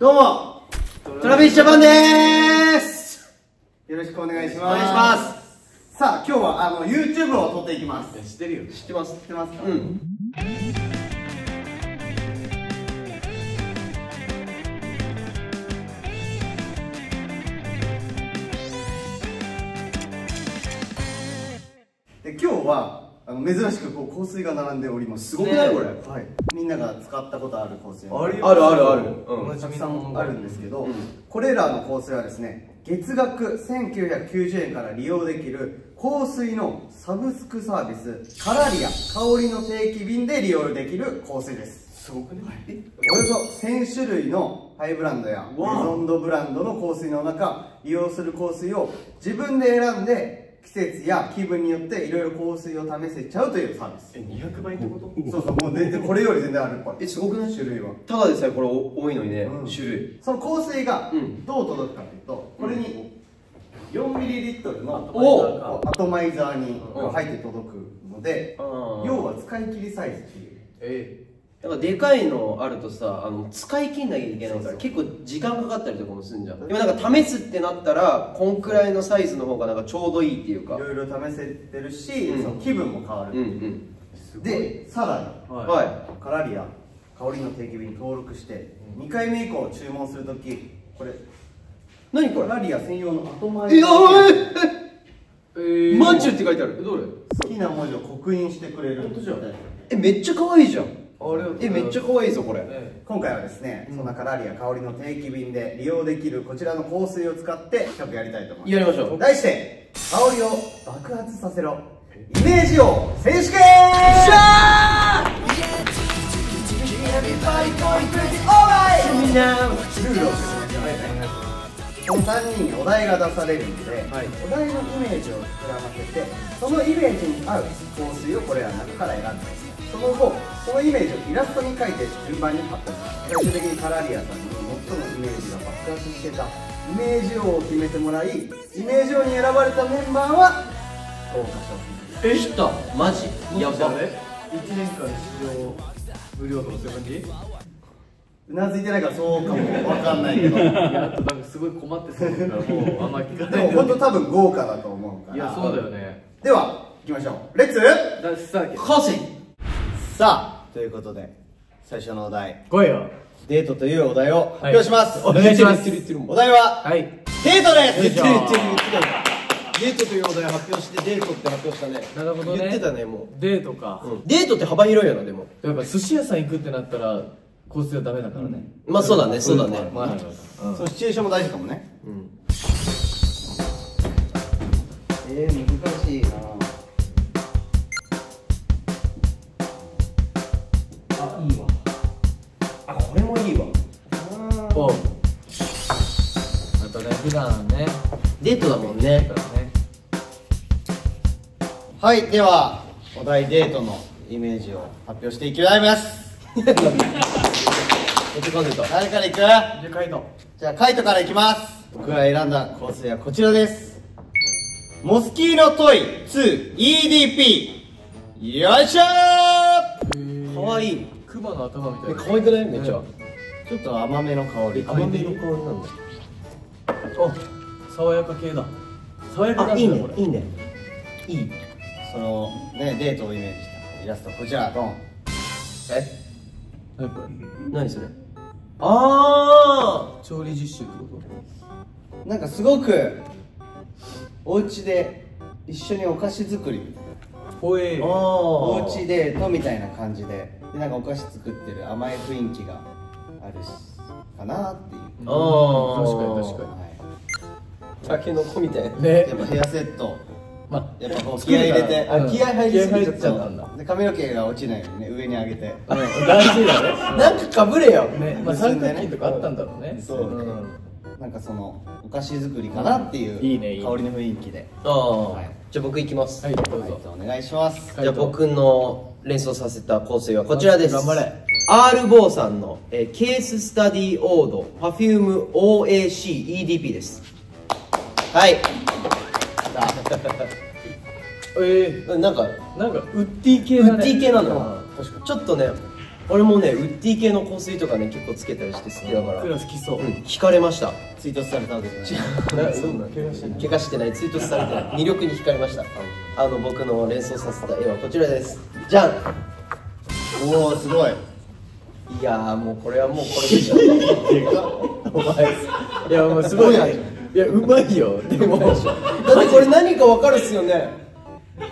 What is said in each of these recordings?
どうもトラビスジャパンでーす。よろしくお願いします。お願いします。さあ今日はYouTube を撮っていきます。知ってるよ。知ってます。知ってますか？で今日は珍しくこう香水が並んでおります。すごくないこれ？はい。みんなが使ったことある香水あるある。たくさんあるんですけど、これらの香水はですね、月額1990円から利用できる香水のサブスクサービスカラリア香りの定期便で利用できる香水です。すごくね。およそ1000種類のハイブランドやメゾンドブランドの香水の中、利用する香水を自分で選んで季節や気分によっていろいろ香水を試せちゃうというサービス。200倍ってこと？そうそう、もう全然これより全然あるっぽい。すごくない？種類はただでさえこれ多いのにね、種類。その香水がどう届くかというと、これに 4ml のアトマイザーに入って届くので、要は使い切りサイズっていう。だからでかいのあるとさ、使い切んなきゃいけないから結構時間かかったりとかもするんじゃん。でもなんか試すってなったらこんくらいのサイズの方がなんかちょうどいいっていうか、いろいろ試せてるし、その気分も変わる。でさらにカラリア香りの定期便に登録して2回目以降注文するとき、これ何これ？カラリア専用のアトマイザー。まんじゅうって書いてある。どれ？好きな文字を刻印してくれるんですよ。めっちゃ可愛いじゃん。めっちゃ可愛いぞこれ。今回はですね、そんなカラリア香りの定期便で利用できるこちらの香水を使って企画やりたいと思います。やりましょう。題して香りを爆発させろイメージ王選手権。みんなルールをこの3人にお題が出されるので、お題のイメージを膨らませて、そのイメージに合う香水をこれらの中から選んで、その後そのイメージをイラストに描いて順番に発表します。最終的にカラリアさんに最もイメージが爆発してたイメージ王を決めてもらい、イメージ王に選ばれたメンバーは豪華賞品。知った？マジ？やば。1年間出場無料とかそういう感じ？うなずいてないからそうかもわかんないけど、いや、あとなんかすごい困ってそうだからもうあんま聞かない。でも本当多分豪華だと思うから。いや、そうだよね。では行きましょう。レッツスタート。香水。さあということで最初のお題、来いよ。デートというお題を発表します。お願いします。お題ははい。デートです。デートというお題発表してデートって発表したね。なるほどね。言ってたねもう。デートか。デートって幅広いよなでも。やっぱ寿司屋さん行くってなったら香水はダメだからね。まあそうだね、そうだね。そのシチュエーションも大事かもね。難しいな。あ、いいわ。あ、これもいいわ。おう。あとね、普段ね。デートだもんね。はい、ではお題デートのイメージを発表していきます。めっちゃ噛んでた。誰からいく？じゃあカイト。じゃあカイトからいきます。僕が選んだ香水はこちらです。モスキーノトイ 2EDP。 よいしょー。かわいい。クマの頭みたいな。かわいくない？めっちゃ。ちょっと甘めの香り。甘めの香りなんだ。お、爽やか系だ。爽やかあ、いいねこれ。いいね。いい。そのね、デートをイメージしたイラストこちらドン。何これ？何それ？あ調理実習ってこなんかすごくお家で一緒にお菓子作りみたいな、と？ほえー。お家デートみたいな感じで、なんかお菓子作ってる甘い雰囲気があるしかなっていう。確かに確かあ。タケノコみたいな。に。ね。やっぱヘアセット、まあ、やっぱこう気合い入れて、気合入りすぎちゃったんだ。で髪の毛が落ちないようにね、上に上げて、大事だね。なんかかぶれよ。ね、まあ三角筋とかあったんだろうね。そう、なんかそのお菓子作りかなっていういいねいいね香りの雰囲気で。ああ、はいじゃあ僕行きます。はい、どうぞ。お願いします。じゃあ僕の連想させた香水はこちらです。頑張れ。アールボーさんの、ケーススタディオードパフューム OAC-EDP です。はい。なんかなんかウッディ系だね。ウッディ系なのよ。ちょっとね俺もねウッディ系の香水とかね結構つけたりして好きだからクラ好きそう。惹かれました。ツイートされたわけじゃない。怪我してないツイートされてない魅力に惹かれました。僕の連想させた絵はこちらです。じゃん。おおすごい。いやーもうこれはもうこれでしょ。お前いやもうすごい。いやうまいよ。でもだってこれ何かわかるっすよね。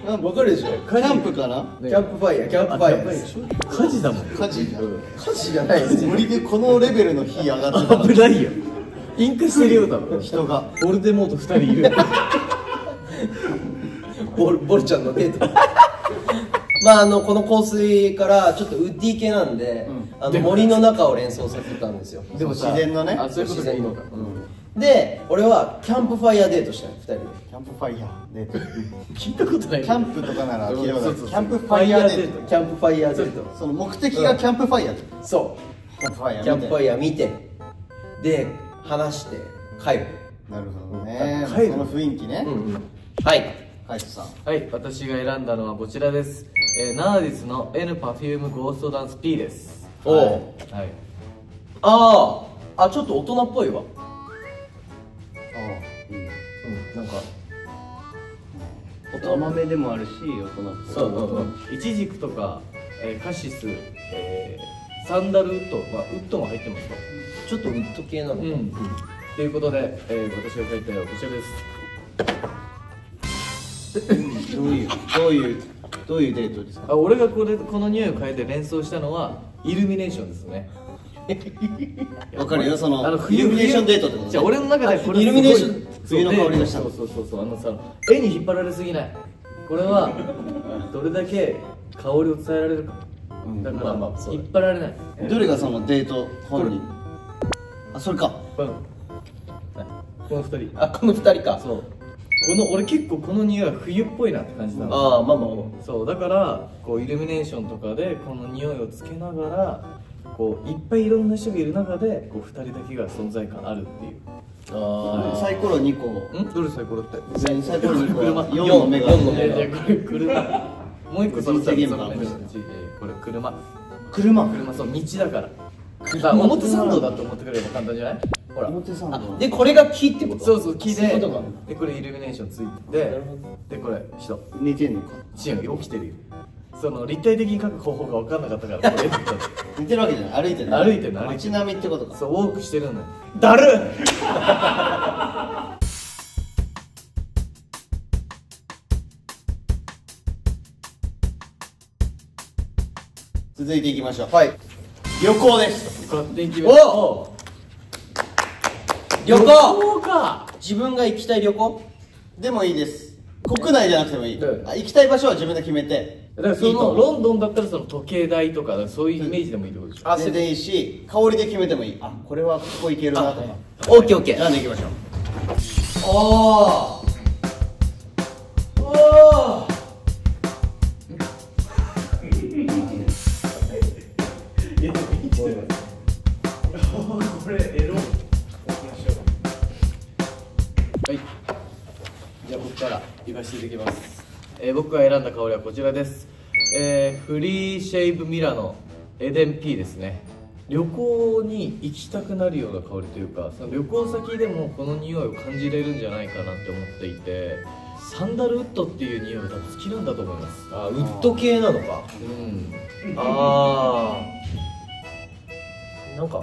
わかるでしょ。キャンプかな。キャンプファイヤー、キャンプファイヤーです。火事だもん。火事じゃん。火事じゃないですよ。森でこのレベルの火上がってたら危ないよ。引火してるよ多分。人がボルデモート2人いる。ボルちゃんのデート。まあこの香水からちょっとウッディ系なんで、森の中を連想させたんですよ。でも自然のね。あ、そういうことでいいのか。で、俺はキャンプファイヤーデートしたい、2人で。キャンプファイヤーデート。聞いたことない。キャンプとかなら聞いたことある。そうキャンプファイヤーデート。キャンプファイヤーデート。その目的がキャンプファイヤー。そうキャンプファイヤー。キャンプファイヤー見て、で話して帰る。なるほどね。帰るその雰囲気ね。はい。カイトさん。はい、私が選んだのはこちらです。ナーディスの N パフュームゴーストダンス P です。おお。はい。ちょっと大人っぽいわ。なんか甘めでもあるし、大人っぽい。そうイチジクとか、カシス、サンダルウッド、ウッドも入ってますか。ちょっとウッド系なのか。ということで、私が書いた絵はこちらです。どういうデートですか。俺がこの匂いを嗅いで連想したのはイルミネーションですね。わかるよ、そのイルミネーションデートってこと。じゃあ俺の中でこれイルミネーション冬の香りがした。そうさ、絵に引っ張られすぎない。これはどれだけ香りを伝えられるか。だから引っ張られない。どれがそのデート本人。それか。この2人。この2人か。そう。俺結構この匂いは冬っぽいなって感じたの。そうだからこうイルミネーションとかでこの匂いをつけながらこういっぱいいろんな人がいる中でこう2人だけが存在感あるっていう。サイコロ2個。どれサイコロって？サイコロ2個。車。4の目が。じゃあこれ車。もう一個その人生ゲームか。これ車。そう道だから。表参道だと思ってくれれば簡単じゃない？ほら。表参道。でこれが木ってこと？そう木で。でこれイルミネーションついてて。でこれ人。似てんのか。違う起きてるよ。その立体的に描く方法が分かんなかったからこれ似てるわけじゃない。歩いてる。街並みってことか。そうウォークしてるのよ。だるっ。続いていきましょう。はい。旅行です。勝手に決め旅行か。自分が行きたい旅行でもいいです。国内じゃなくてもいい。行きたい場所は自分で決めて。だからそのロンドンだったらその時計台とかそういうイメージでもいいってことでしょ。全然いいし、香りで決めてもいい。これはここ行けるなとか。オッケーオッケー。なんで行きましょう。これエロ。はい。じゃあ僕から言わせていただきます。僕が選んだ香りはこちらです。フリーシェイブミラノエデン P ですね。旅行に行きたくなるような香りというか、その旅行先でもこの匂いを感じれるんじゃないかなって思っていて、サンダルウッドっていう匂いが多分好きなんだと思います。ウッド系なのか。なんか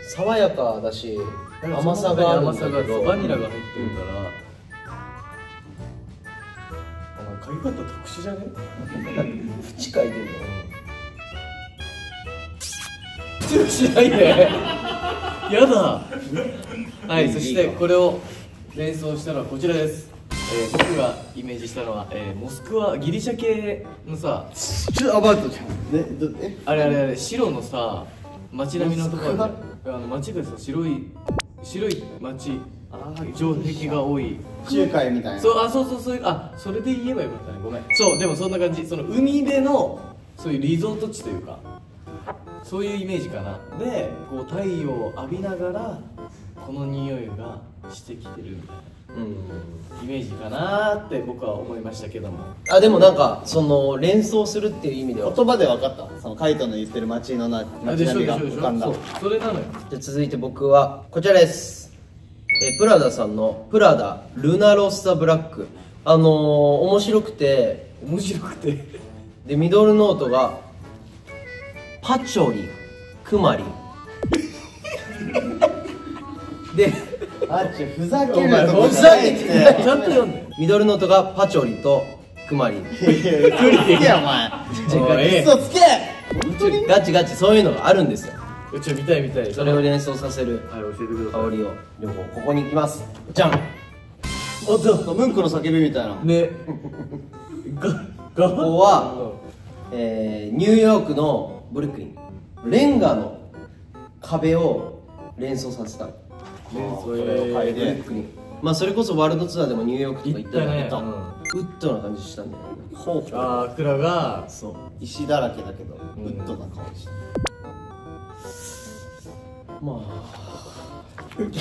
爽やかだし甘さがあるんだけどバニラが入ってるから、嗅ぎ方特殊じゃね？縁嗅いでるの。強くしないで。やだ。はい、そしてこれを連想したのはこちらです。僕がイメージしたのは、モスクワギリシャ系のさ、アバウトじゃん。あれ白のさ街並みのところで、街がさ白い街、城壁が多い中華みたいな。そういうそれで言えばよかったね。ごめん。そうでもそんな感じ。その海辺のそういうリゾート地というかそういうイメージかな。でこう太陽を浴びながらこの匂いがしてきてるみたいなイメージかなって僕は思いましたけども。あ、でもなんかその連想するっていう意味では。言葉で分かった。そのカイトの言ってる街並みが浮かんだ。それなのよ。じゃあ続いて僕はこちらです。プラダさんのプラダルナロッサブラック。面白くてでミドルノートがパチョリクマリでふざけるとこふじゃないって。ちゃんと読んで。ミドルノートがパチョリとクマリ。無理できやお前。嘘つけ。ガチガチそういうのがあるんですよ。うち見たい。それを連想させるはい、教えてください。香りを両方ここに行きます。じゃん。おっとムンクの叫びみたいな。ね。ここは、ニューヨークのブルックリンレンガの壁を連想させた。それを嗅いで。まあそれこそワールドツアーでもニューヨークとか行ったらね。ウッドな感じしたんだよね。ああ、蔵がそう石だらけだけどウッドな香りして。まあなんか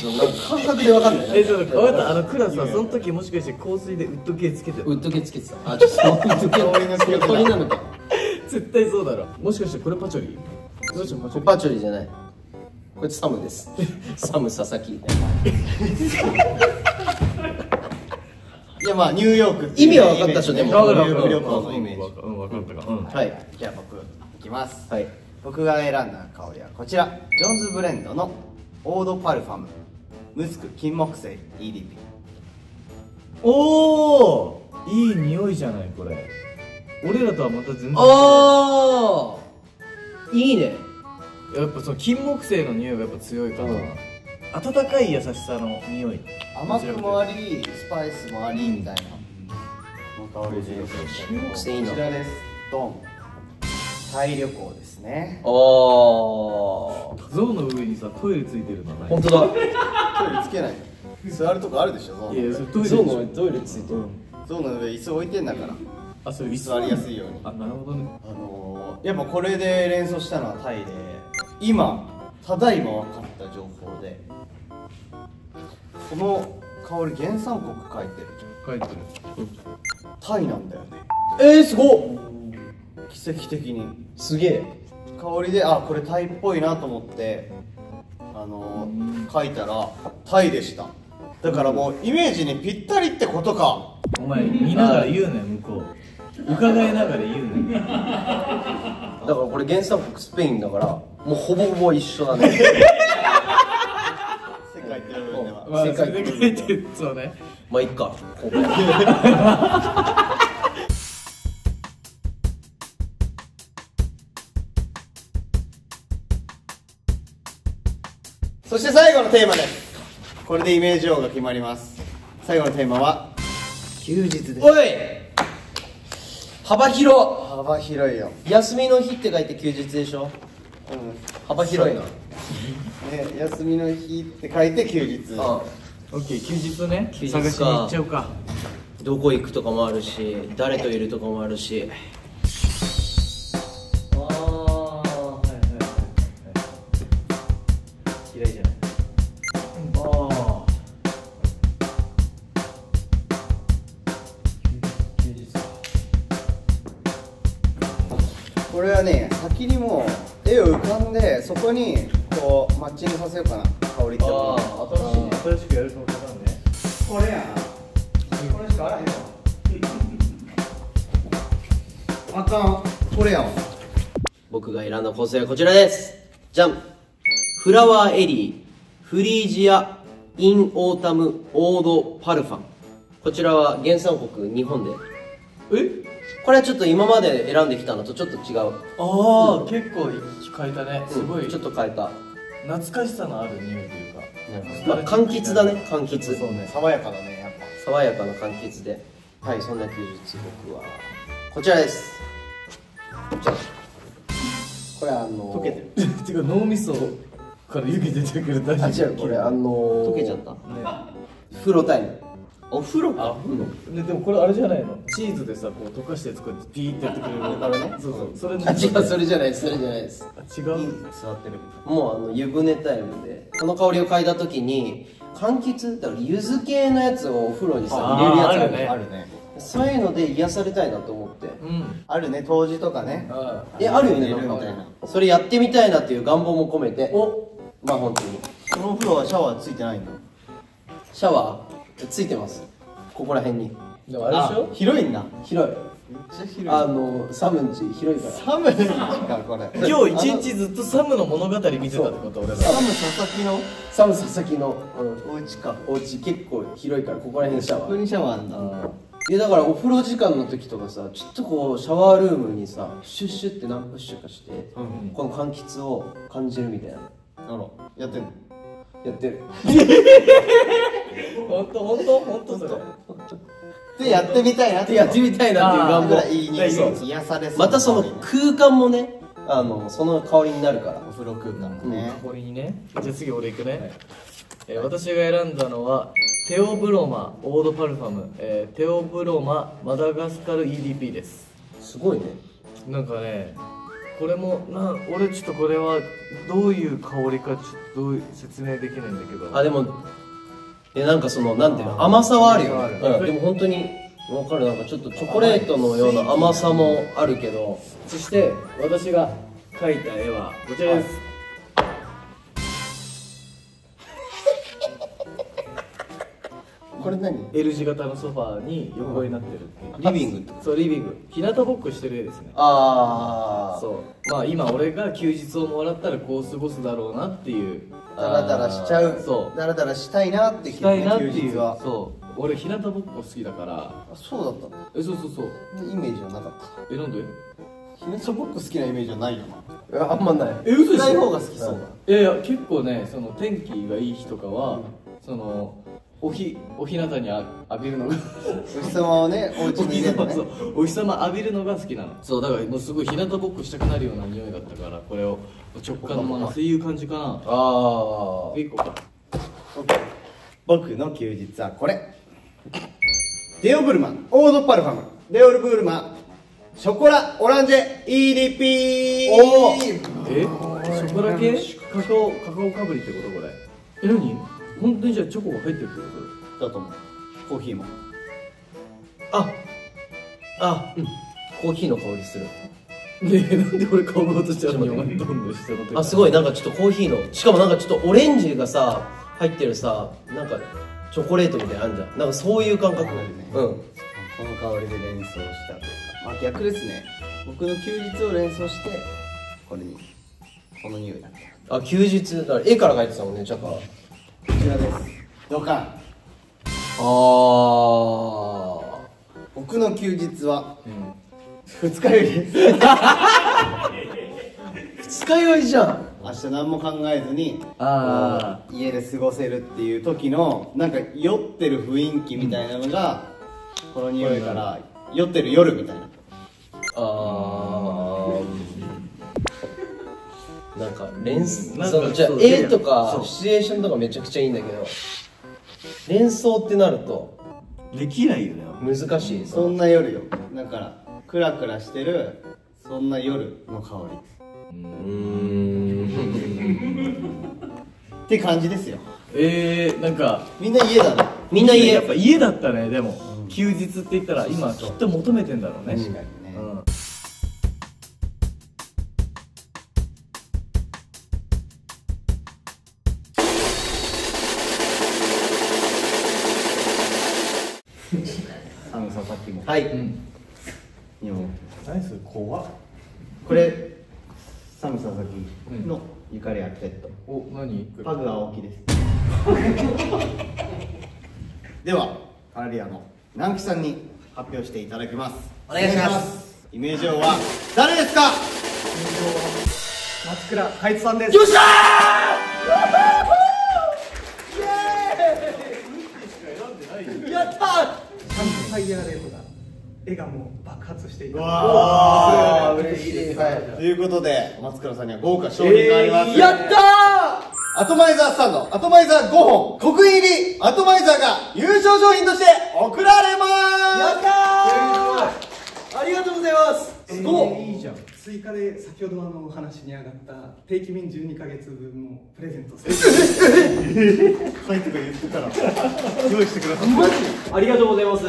感覚で分かんない。ちょっと分かった。クラスはその時もしかして香水でウッド系つけてる。ウッド系つけてた。あ、ちょっとウッド系香りなのか。絶対そうだろ。もしかしてこれパチョリ？どうしてもパチョリじゃない。これサムです。サム佐々木。いやまあニューヨーク意味は分かったでしょ。でもニューヨーク旅行のイメージ。分かったか。はい。じゃあ僕いきます。はい。僕が選んだ香りはこちら、ジョンズブレンドのオードパルファムムスク金木犀 EDP。 おお、いい匂いじゃないこれ。俺らとはまた全然違う。ああ、いいね。やっぱその金木犀の匂いがやっぱ強いから、温かい優しさの匂い。甘くもありスパイスもありみたいな香りで。金木犀いいな。こちらです。ドン。タイ旅行ですね。ああ、象の上にさトイレついてるのない？本当だ。トイレつけない。座るとこあるでしょ。いや、それトイレ象のトイレついてる。象の上椅子置いてんだから。あ、それ椅子座りやすいように。あ、なるほどね。やっぱこれで連想したのはタイで、今ただいま分かった情報で、この香り原産国書いてる。書いてる。タイなんだよね。すごっ。奇跡的にすげえ。香りで、あ、これタイっぽいなと思って書いたらタイでした。だからもうイメージにぴったりってことか。お前見ながら言うね向こう。伺いながら言うね。だからこれ原産国スペインだからもうほぼほぼ一緒だね。世界って部分では。まあ、それで書いてる。そうね。まあいっか。そして最後のテーマです。これでイメージ王が決まります。最後のテーマは休日です。おい、幅広。幅広いよ。休みの日って書いて休日でしょ。幅広いな。ね、休みの日って書いて休日。ああ、オッケー、休日ね。休日か探しに行っちゃうか。どこ行くとかもあるし、誰といるとかもあるし。ああ、はいはいはい。嫌いじゃない。ああ。休日か。これはね、先にもう絵を浮かんで、そこにこうマッチングさせようかな、香りって。ああ、新しいね。新しくやるそのパターンね。これやな。これしかあらへんわ。あかん、これやわ。僕が選んだ香水はこちらです。じゃん。フラワーエリーフリージアインオータムオードパルファン。こちらは原産国日本で。これはちょっと今まで選んできたのとちょっと違う。ああ、結構変えたね。すごい。ちょっと変えた。懐かしさのある匂いというか。まあ、柑橘だね、柑橘。そうね。爽やかだね、やっぱ。爽やかな柑橘で。はい、そんな休日僕はこちらです。じゃあこれ溶けてる。てか脳みそから湯気出てくる。あ、違う、これ溶けちゃった。風呂タイム。お風呂か。でもこれあれじゃないの、チーズでさこう溶かして作ってピーってやってくれるあれね。そうそう、それあ、違う、それじゃないです、それじゃないです。違う。座ってる。もう湯船タイムでこの香りを嗅いだ時に柑橘だから柚子系のやつをお風呂にさ入れるやつあるね。あるね。そういうので癒されたいなと思って。あるね、冬至とかね。あるよね、入れるみたいな。それやってみたいなっていう願望も込めて、まあ本当にこのお風呂はシャワーついてないんだ。シャワーついてます、ここら辺に。でもあれでしょ、広いんだ。広い。めっちゃ広い。サムんち広いから。サムかこれ。今日一日ずっとサムの物語見てたってこと俺ら。サム佐々木のサム佐々木のお家か。お家結構広いから、ここら辺にシャワー。ここにシャワーあんだ。だからお風呂時間の時とかさ、ちょっとこうシャワールームにさシュッシュって何プッシュかして、この柑橘を感じるみたいな。あら、やってんの？やってる。本当それ。でやってみたいなってやってみたいなっていう願望。いい匂い、癒されそう。またその空間もね、その香りになるから。お風呂空間ね。これにね。じゃあ次俺行くね。私が選んだのはテオブロマオードパルファム、テオブロママダガスカル EDP です。すごいね。なんかね、これも俺ちょっとこれはどういう香りかちょっと説明できないんだけど、でもなんかそのなんていうの、甘さはあるよね。でも本当に分かる。なんかちょっとチョコレートのような甘さもあるけど。そして私が描いた絵はこちらです。これ何？ L 字型のソファーに横になってるっていう。リビング。そう、リビング。日向ぼっこしてる絵ですね。そう。まあ今俺が休日をもらったらこう過ごすだろうなっていう。ダラダラしちゃう。そう。ダラダラしたいなって気したいなっていう。休日は。そう。俺日向ぼっこ好きだから。そうだったんだ。そう。イメージはなかった。なんで？日向ぼっこ好きなイメージはないよな。あんまない。嘘でしょ？ない方が好きそうだ。いや結構ね、その天気がいい日とかは、そのお日向に浴びるのがお日様をね、お家に入れるね。お日様浴びるのが好きなの。そうだからもうすごい日向ぼっこしたくなるような匂いだったから、これを直感のままっていう感じかな。いこうか。僕の休日はこれ。デオブルマンオードパルファムデオブルマンショコラオランジェ EDP。 ショコラ系カカオかぶりってことこれ。何？本当にじゃあチョコが入ってるってことだと思う。コーヒーも。コーヒーの香りする。ねえ、なんで俺顔が落としちゃうの？どんどん下の手。すごい、なんかちょっとコーヒーの、しかもなんかちょっとオレンジがさ入ってるさ、なんかチョコレートみたいなのあるじゃん。なんかそういう感覚。この香りで連想したというか、逆ですね。僕の休日を連想してこの匂いだった。休日だから絵から描いてたもんね、チャカ。こちらです。ドカン。僕の休日は二日酔いです。二日酔いじゃん。明日何も考えずに家で過ごせるっていう時のなんか酔ってる雰囲気みたいなのが、この匂いから酔ってる夜みたいな。なんかじゃあ絵とかシチュエーションとかめちゃくちゃいいんだけど、連想ってなるとできないよね。難しい。そんな夜よ。だからクラクラしてるそんな夜の香りって感じですよ。なんかみんな家だね。みんな家。やっぱ家だったね。でも休日って言ったら今きっと求めてんだろうね。確かにね。佐々木も。はい。何それ怖っ。これサム佐々木のゆかりあるペット。何？パグ青木です。ではカナリアの南木さんに発表していただきます。お願いします。イメージ王は誰ですか？イメージ王は松倉海津さんです。よっしゃー！やったー！ファイヤーレートが絵がもう爆発していた。わー、嬉しい。ということで松倉さんには豪華賞品があります。やったー！アトマイザースタンド、アトマイザー5本、刻印入りアトマイザーが優勝商品として贈られまやったー、ありがとうございます。すごい、いいじゃん。追加で先ほど話に上がった定期便12ヶ月分のプレゼントする。サイトが言ってたら用意してください。ありがとうございます。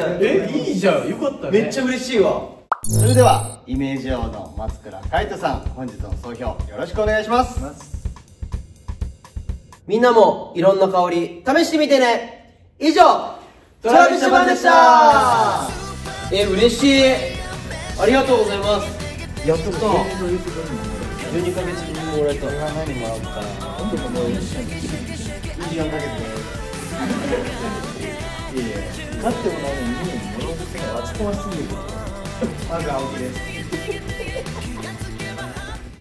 いいじゃん、よかったね。めっちゃ嬉しいわ。それではイメージ王の松倉海人さん、本日の総評よろしくお願いします。みんなもいろんな香り試してみてね。以上、トラビッシュ版でした。嬉しい、ありがとうございます。やっと来た。12ヶ月分もらえた。これは何もらおうかな。24ヶ月で。いやいや、勝ってもないのにもらおうとしてない。あちこますぎる。まず青木です。